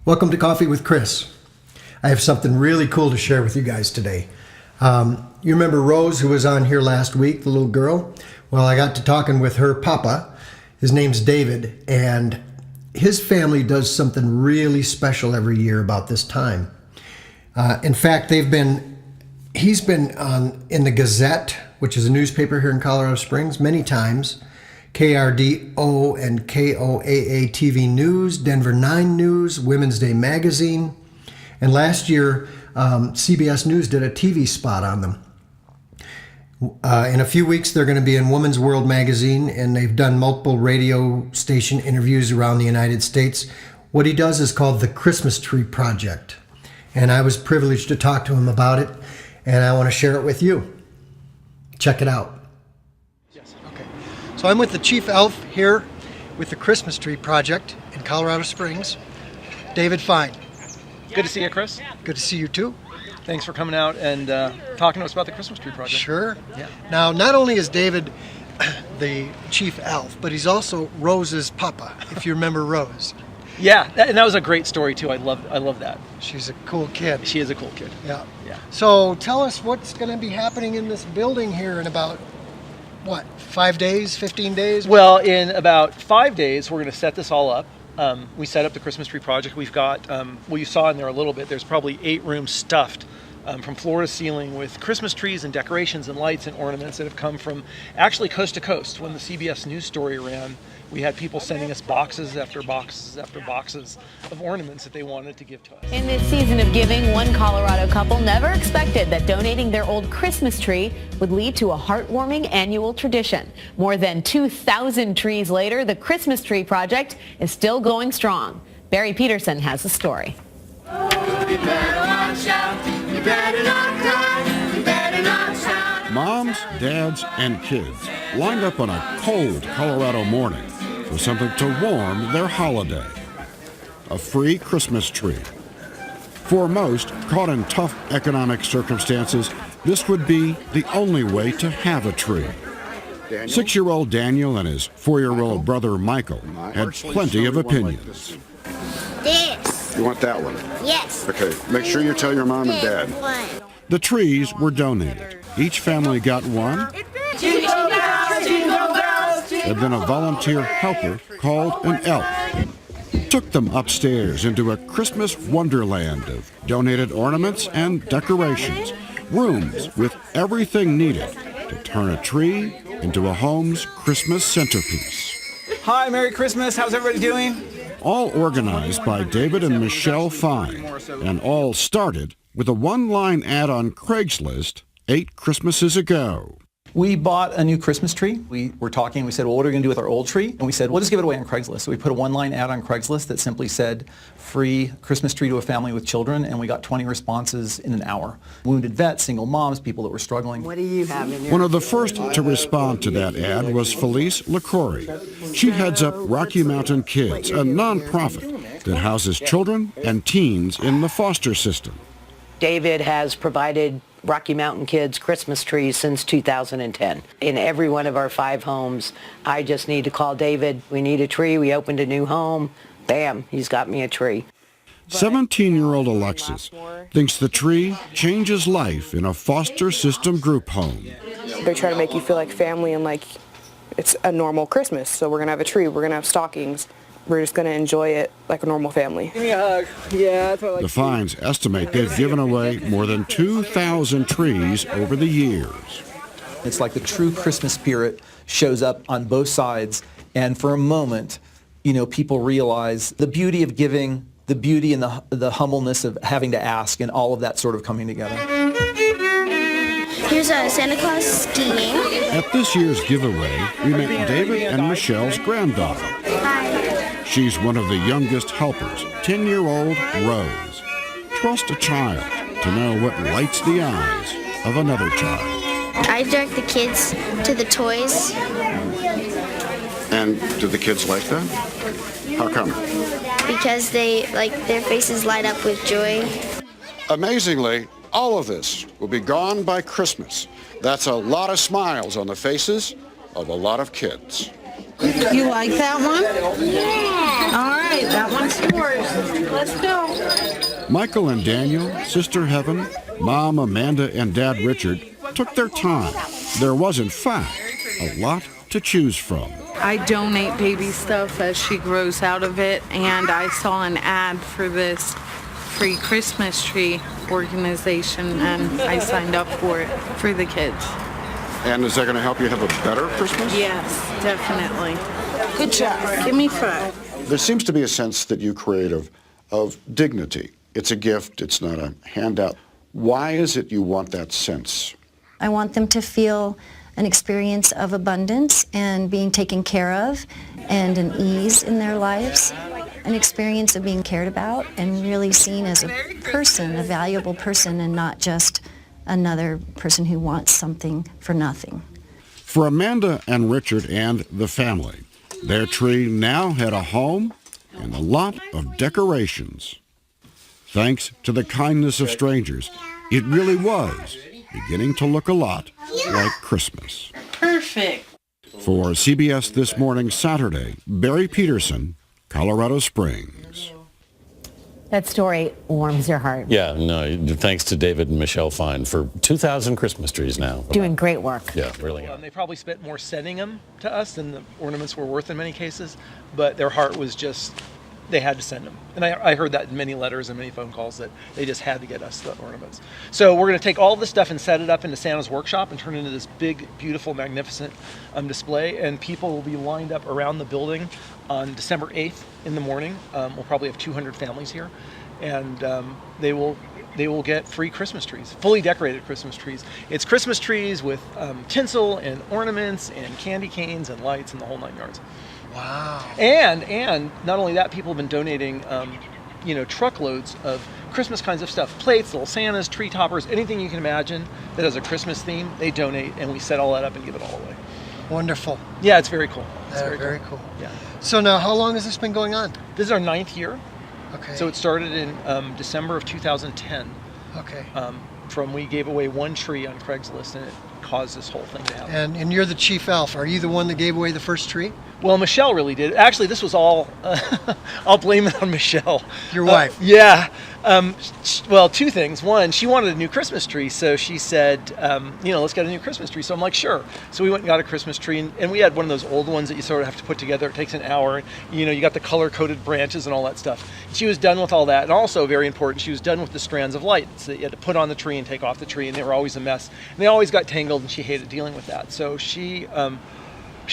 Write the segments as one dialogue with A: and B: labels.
A: Welcome to Coffee with Kris. I have something really cool to share with you guys today. You remember Rose, who was on here last week, the little girl? Well, I got to talking with her papa. His name's David, and his family does something really special every year about this time. In fact, he's been in the Gazette, which is a newspaper here in Colorado Springs, many times. KRDO and KOAA TV News, Denver 9 News, Women's Day Magazine. And last year, CBS News did a TV spot on them. In a few weeks, they're going to be in Women's World Magazine, and they've done multiple radio station interviews around the United States. What he does is called the Christmas Tree Project. And I was privileged to talk to him about it, and I want to share it with you. Check it out. So I'm with the chief elf here with the Christmas Tree Project in Colorado Springs, David Fein.
B: Good to see you, Kris.
A: Good to see you too.
B: Thanks for coming out and talking to us about the Christmas Tree Project.
A: Sure.
B: Yeah.
A: Now, not only is David the chief elf, but he's also Rose's papa, if you remember Rose.
B: Yeah, and that was a great story too. I love that.
A: She's a cool kid.
B: She is a cool kid.
A: Yeah.
B: Yeah.
A: So tell us what's going to be happening in this building here in about, 5 days, 15 days?
B: Well, in about 5 days, we're going to set this all up. We set up the Christmas Tree Project. We've got, well, you saw in there a little bit, there's probably 8 rooms stuffed from floor to ceiling with Christmas trees and decorations and lights and ornaments that have come from actually coast to coast. When the CBS News story ran, we had people sending us boxes after boxes after boxes of ornaments that they wanted to give to us.
C: In this season of giving, one Colorado couple never expected that donating their old Christmas tree would lead to a heartwarming annual tradition. More than 2,000 trees later, the Christmas Tree Project is still going strong. Barry Peterson has the story.
D: You better watch out. You better not cry. You better not shout.
E: Moms, dads, and kids lined up on a cold Colorado morning for something to warm their holiday. A free Christmas tree. For most, caught in tough economic circumstances, this would be the only way to have a tree. 6-year-old Daniel and his 4-year-old brother Michael had plenty of opinions.
F: This.
D: You want that one?
F: Yes.
D: Okay, make sure you tell your mom and dad.
E: The trees were donated. Each family got one,
F: Jingle bells, jingle bells, jingle.
E: and then a volunteer helper called an elf took them upstairs into a Christmas wonderland of donated ornaments and decorations, rooms with everything needed to turn a tree into a home's Christmas centerpiece.
B: Hi, Merry Christmas. How's everybody doing?
E: All organized by David and Michelle Fein, and all started with a one-line ad on Craigslist 8 Christmases ago.
B: We bought a new Christmas tree. We were talking, we said, well, what are we going to do with our old tree? And we said, we'll just give it away on Craigslist. So we put a one-line ad on Craigslist that simply said, free Christmas tree to a family with children, and we got 20 responses in an hour. Wounded vets, single moms, people that were struggling.
G: What do you have in your...
E: One of the first to respond to that ad was Felice LaCroix. She heads up Rocky Mountain Kids, a nonprofit that houses children and teens in the foster system.
G: David has provided Rocky Mountain Kids Christmas trees since 2010. In every one of our 5 homes, I just need to call David. We need a tree. We opened a new home. Bam, he's got me a tree.
E: 17-year-old Alexis thinks the tree changes life in a foster system group home.
H: They try to make you feel like family and like it's a normal Christmas. So we're going to have a tree. We're going to have stockings. We're just going to enjoy it like a normal family.
B: Give me a hug. Yeah, that's what I like.
E: The Feins estimate they've given away more than 2,000 trees over the years.
B: It's like the true Christmas spirit shows up on both sides, and for a moment, people realize the beauty of giving, the beauty and the humbleness of having to ask, and all of that sort of coming together.
F: Here's a Santa Claus skiing.
E: At this year's giveaway, we met David and Michelle's granddaughter.
F: Hi.
E: She's one of the youngest helpers, 10-year-old Rose. Trust a child to know what lights the eyes of another child.
F: I direct the kids to the toys.
D: And do the kids like that? How come?
F: Because their faces light up with joy.
D: Amazingly, all of this will be gone by Christmas. That's a lot of smiles on the faces of a lot of kids.
I: You like that one?
F: Yeah.
I: All right. That one's yours. Let's go.
E: Michael and Daniel, Sister Heaven, Mom Amanda, and Dad Richard took their time. There was, in fact, a lot to choose from.
I: I donate baby stuff as she grows out of it, and I saw an ad for this free Christmas tree organization, and I signed up for it for the kids.
D: And is that going to help you have a better Christmas?
I: Yes, definitely. Good job. Give me 5.
D: There seems to be a sense that you create of dignity. It's a gift. It's not a handout. Why is it you want that sense?
J: I want them to feel an experience of abundance and being taken care of and an ease in their lives, an experience of being cared about and really seen as a person, a valuable person, and not just another person who wants something for nothing.
E: For Amanda and Richard and the family, their tree now had a home and a lot of decorations. Thanks to the kindness of strangers, it really was beginning to look a lot like Christmas.
I: Perfect.
E: For CBS This Morning Saturday, Barry Peterson, Colorado Springs.
C: That story warms your heart.
K: Yeah, no, thanks to David and Michelle Fein for 2,000 Christmas trees now.
C: Doing great work.
K: Yeah, really.
B: They probably spent more sending them to us than the ornaments were worth in many cases, but their heart was just, they had to send them. And I heard that in many letters and many phone calls that they just had to get us the ornaments. So we're going to take all this stuff and set it up into Santa's workshop and turn it into this big, beautiful, magnificent display. And people will be lined up around the building on December 8th in the morning. We'll probably have 200 families here. And they will get free Christmas trees, fully decorated Christmas trees. It's Christmas trees with tinsel and ornaments and candy canes and lights and the whole 9 yards.
A: Wow.
B: And not only that, people have been donating, truckloads of Christmas kinds of stuff. Plates, little Santas, tree toppers, anything you can imagine that has a Christmas theme, they donate, and we set all that up and give it all away.
A: Wonderful.
B: Yeah, it's very cool. It's
A: very cool.
B: Yeah.
A: So now, how long has this been going on?
B: This is our 9th year.
A: Okay.
B: So it started in December of 2010.
A: Okay.
B: We gave away one tree on Craigslist, and it caused this whole thing to happen.
A: And you're the chief elf. Are you the one that gave away the first tree?
B: Well, Michelle really did. Actually, this was all, I'll blame it on Michelle.
A: Your wife?
B: Yeah. Well, 2 things. One, she wanted a new Christmas tree, so she said, let's get a new Christmas tree. So I'm like, sure. So we went and got a Christmas tree, and we had one of those old ones that you sort of have to put together. It takes an hour. You got the color-coded branches and all that stuff. She was done with all that, and also, very important, she was done with the strands of light. So you had to put on the tree and take off the tree, and they were always a mess. And they always got tangled, and she hated dealing with that. So she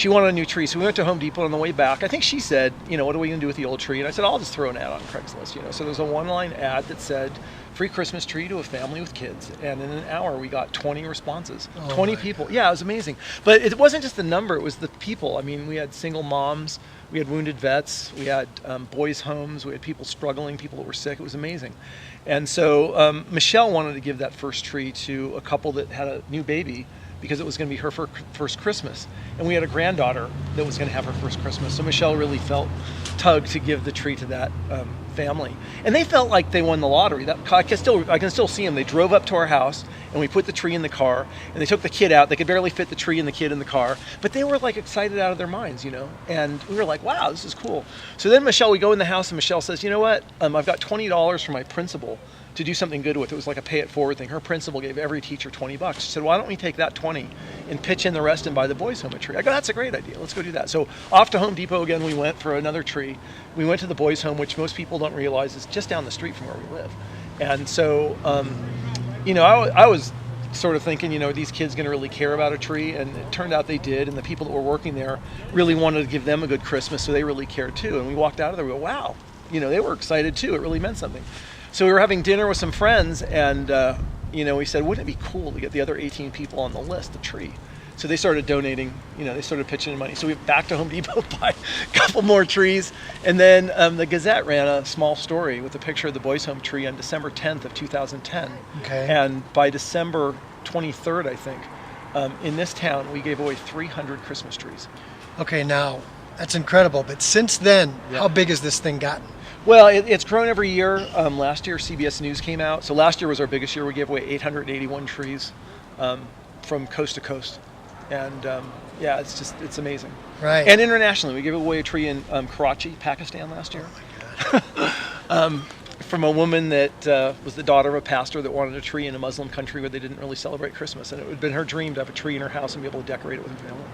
B: wanted a new tree, so we went to Home Depot on the way back. I think she said, what are we going to do with the old tree? And I said, I'll just throw an ad on Craigslist. So there's a 1-line ad that said, free Christmas tree to a family with kids. And in an hour, we got 20 responses. 20 people. Yeah, it was amazing. But it wasn't just the number, it was the people. I mean, we had single moms, we had wounded vets, we had boys' homes, we had people struggling, people that were sick. It was amazing. And so Michelle wanted to give that first tree to a couple that had a new baby, because it was going to be her first Christmas. And we had a granddaughter that was going to have her first Christmas. So Michelle really felt tugged to give the tree to that family. And they felt like they won the lottery. I can still see them. They drove up to our house, and we put the tree in the car, and they took the kid out. They could barely fit the tree and the kid in the car, but they were like excited out of their minds, And we were like, wow, this is cool. So then we go in the house, and Michelle says, you know what? I've got $20 from my principal to do something good with. It was like a pay it forward thing. Her principal gave every teacher $20. She said, why don't we take that 20 and pitch in the rest and buy the boys' home a tree? I go, that's a great idea. Let's go do that. So off to Home Depot again, we went for another tree. We went to the boys' home, which most people don't realize is just down the street from where we live. And so, I was sort of thinking, these kids going to really care about a tree? And it turned out they did. And the people that were working there really wanted to give them a good Christmas, so they really cared too. And we walked out of there, we go, wow, they were excited too. It really meant something. So we were having dinner with some friends, and we said, wouldn't it be cool to get the other 18 people on the list a tree? So they started donating, they started pitching in money. So we went back to Home Depot, buy a couple more trees. And then the Gazette ran a small story with a picture of the boys' home tree on December 10th of 2010.
A: Okay.
B: And by December 23rd, I think, in this town, we gave away 300 Christmas trees.
A: Okay, now, that's incredible. But since then, how big has this thing gotten?
B: Well, it's grown every year. Last year, CBS News came out. So last year was our biggest year. We gave away 881 trees from coast to coast. And it's amazing.
A: Right.
B: And internationally, we gave away a tree in Karachi, Pakistan last year. From a woman that was the daughter of a pastor that wanted a tree in a Muslim country where they didn't really celebrate Christmas, and it would have been her dream to have a tree in her house and be able to decorate it with her family.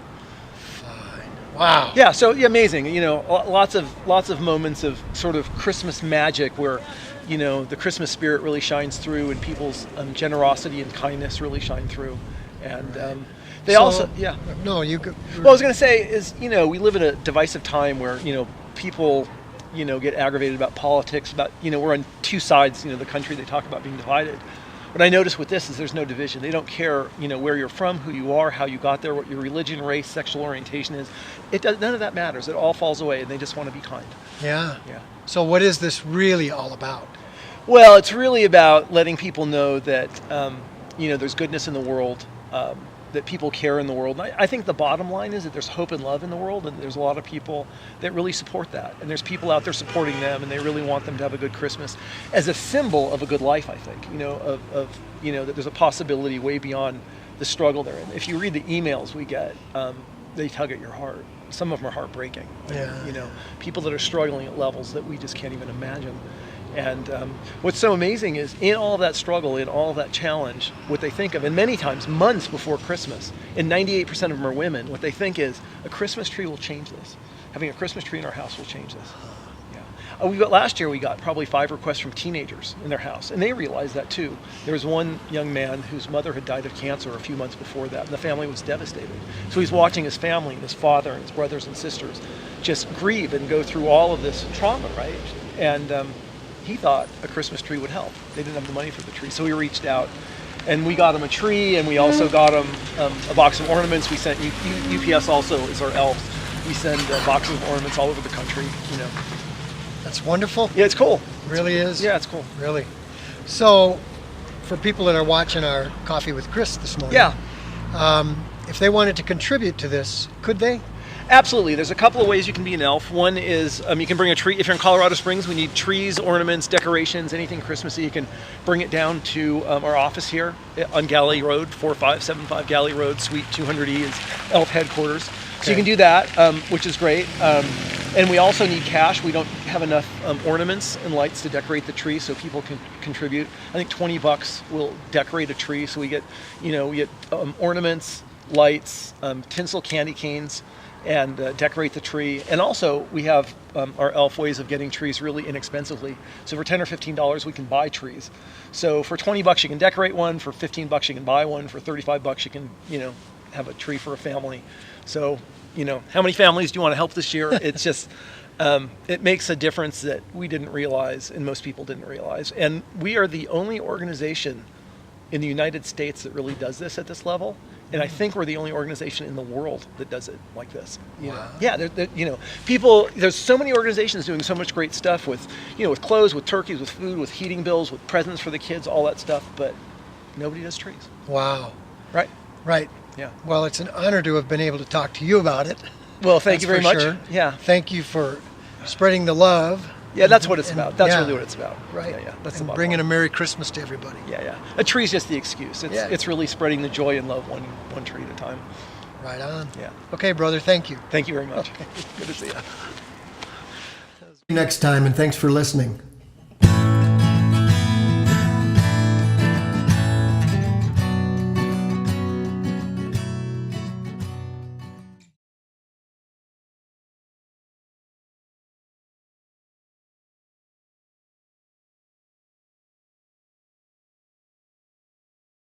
A: Wow.
B: Yeah, so yeah, amazing. You know, lots of moments of sort of Christmas magic where, you know, the Christmas spirit really shines through, and people's generosity and kindness really shine through. And they also, yeah.
A: No, you could.
B: Well, I was going to say is, you know, we live in a divisive time where, you know, people, you know, get aggravated about politics, about, you know, we're on two sides, you know, the country, they talk about being divided. What I notice with this is there's no division. They don't care, you know, where you're from, who you are, how you got there, what your religion, race, sexual orientation is. None of that matters. It all falls away, and they just want to be kind.
A: Yeah.
B: Yeah.
A: So what is this really all about?
B: Well, it's really about letting people know that, you know, there's goodness in the world, that people care in the world. And I think the bottom line is that there's hope and love in the world, and there's a lot of people that really support that. And there's people out there supporting them, and they really want them to have a good Christmas as a symbol of a good life, I think, you know, of you know, that there's a possibility way beyond the struggle they're in. If you read the emails we get, they tug at your heart. Some of them are heartbreaking.
A: Yeah.
B: You know, people that are struggling at levels that we just can't even imagine. And what's so amazing is in all of that struggle, in all of that challenge, what they think of, and many times months before Christmas, and 98% of them are women, what they think is a Christmas tree will change this. Having a Christmas tree in our house will change this. Yeah. Last year we got probably 5 requests from teenagers in their house, and they realized that too. There was one young man whose mother had died of cancer a few months before that, and the family was devastated. So he's watching his family, his father and his brothers and sisters, just grieve and go through all of this trauma, right? And he thought a Christmas tree would help. They didn't have the money for the tree, so we reached out, and we got him a tree, and we also got him a box of ornaments. We sent UPS also is our elves. We send boxes of ornaments all over the country. You know,
A: That's wonderful.
B: yeah, it's cool.
A: Really is.
B: Yeah, it's cool.
A: Really. So, for people that are watching our Coffee with Kris this morning,
B: Yeah.
A: If they wanted to contribute to this, could they?
B: Absolutely. There's a couple of ways you can be an elf. One is you can bring a tree. If you're in Colorado Springs, we need trees, ornaments, decorations, anything Christmassy. You can bring it down to our office here on Galley Road, 4575 Galley Road, Suite 200E is elf headquarters. So you can do that, which is great. And we also need cash. We don't have enough ornaments and lights to decorate the tree, so people can contribute. I think $20 will decorate a tree. So we get, you know, ornaments, lights, tinsel candy canes, and decorate the tree. And also we have our elf ways of getting trees really inexpensively. So for $10 or $15 we can buy trees. So for $20 you can decorate one, for $15 you can buy one, for $35 you can, you know, have a tree for a family. So, you know, how many families do you want to help this year? It's just, it makes a difference that we didn't realize and most people didn't realize. And we are the only organization in the United States that really does this at this level. And I think we're the only organization in the world that does it like this. You know? Yeah, you know, people. There's so many organizations doing so much great stuff with, you know, with clothes, with turkeys, with food, with heating bills, with presents for the kids, all that stuff. But nobody does trees.
A: Wow.
B: Right.
A: Right.
B: Yeah.
A: Well, it's an honor to have been able to talk to you about it.
B: Well, thank you very much.
A: Sure.
B: Yeah.
A: Thank you for spreading the love.
B: Yeah, that's what it's about. That's
A: yeah.
B: really what it's about.
A: Right.
B: Yeah. That's
A: and
B: the
A: bringing
B: bottom
A: a Merry Christmas to everybody.
B: line. Yeah. A tree's just the excuse. It's really spreading the joy and love one tree at a time.
A: Right on.
B: Yeah.
A: Okay, brother. Thank you.
B: Thank you very much. Good to see you.
A: Next time, and thanks for listening.